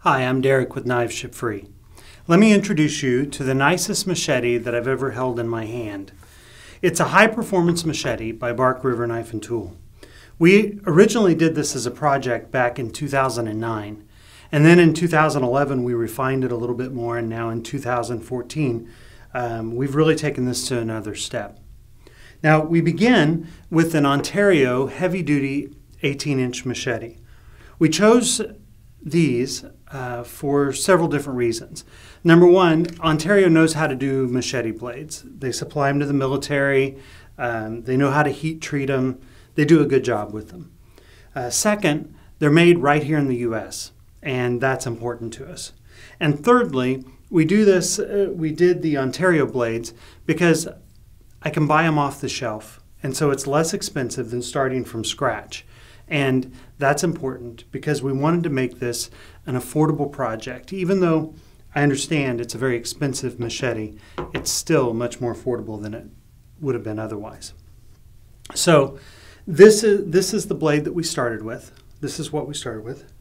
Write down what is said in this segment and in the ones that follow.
Hi, I'm Derek with Knives Ship Free. Let me introduce you to the nicest machete that I've ever held in my hand. It's a high-performance machete by Bark River Knife and Tool. We originally did this as a project back in 2009, and then in 2011 we refined it a little bit more, and now in 2014 we've really taken this to another step. Now we begin with an Ontario heavy-duty 18-inch machete. We chose these for several different reasons. Number one, Ontario knows how to do machete blades. They supply them to the military. They know how to heat treat them. They do a good job with them. Second, they're made right here in the U.S., and that's important to us. And thirdly, we did the Ontario blades because I can buy them off the shelf, and so it's less expensive than starting from scratch. And that's important because we wanted to make this an affordable project. Even though I understand it's a very expensive machete, it's still much more affordable than it would have been otherwise. So this is the blade that we started with. This is what we started with.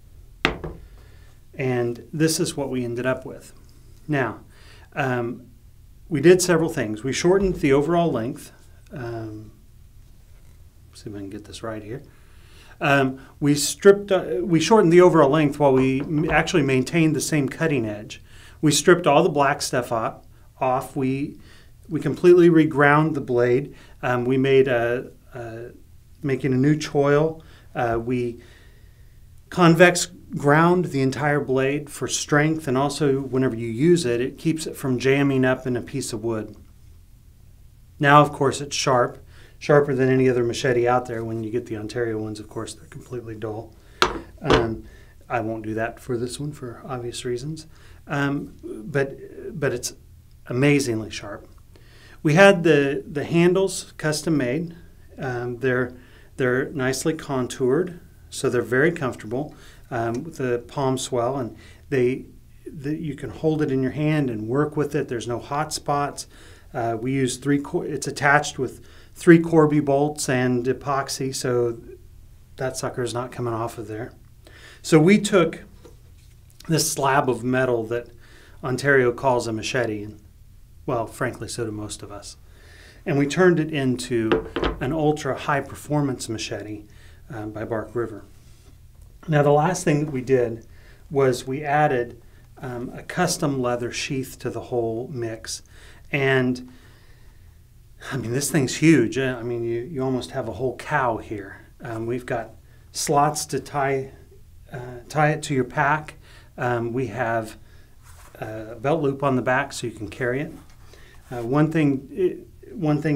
And this is what we ended up with. Now, we did several things. We shortened the overall length. See if I can get this right here. We shortened the overall length while we actually maintained the same cutting edge. We stripped all the black stuff off. We completely reground the blade. We made making a new choil. We convex ground the entire blade for strength, and also whenever you use it, it keeps it from jamming up in a piece of wood. Now, of course, it's sharper than any other machete out there. When you get the Ontario ones, of course, they're completely dull. I won't do that for this one for obvious reasons. But it's amazingly sharp. We had the handles custom made. They're nicely contoured, so they're very comfortable with the palm swell, and you can hold it in your hand and work with it. There's no hot spots. We use it's attached with 3 Corby bolts and epoxy, so that sucker is not coming off of there. So we took this slab of metal that Ontario calls a machete, and well, frankly, so do most of us, and we turned it into an ultra high performance machete by Bark River. Now the last thing that we did was we added a custom leather sheath to the whole mix, and I mean, this thing's huge. I mean, you almost have a whole cow here. We've got slots to tie it to your pack. We have a belt loop on the back so you can carry it. One thing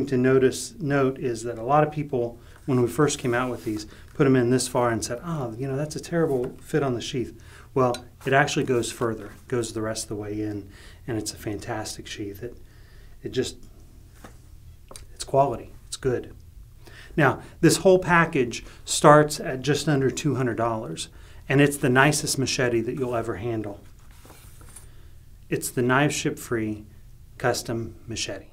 to note is that a lot of people, when we first came out with these, put them in this far and said, "Oh, you know, that's a terrible fit on the sheath." Well, it actually goes further. It goes the rest of the way in, and it's a fantastic sheath. It's quality. It's good. Now, this whole package starts at just under $200, and it's the nicest machete that you'll ever handle. It's the Knives Ship Free custom machete.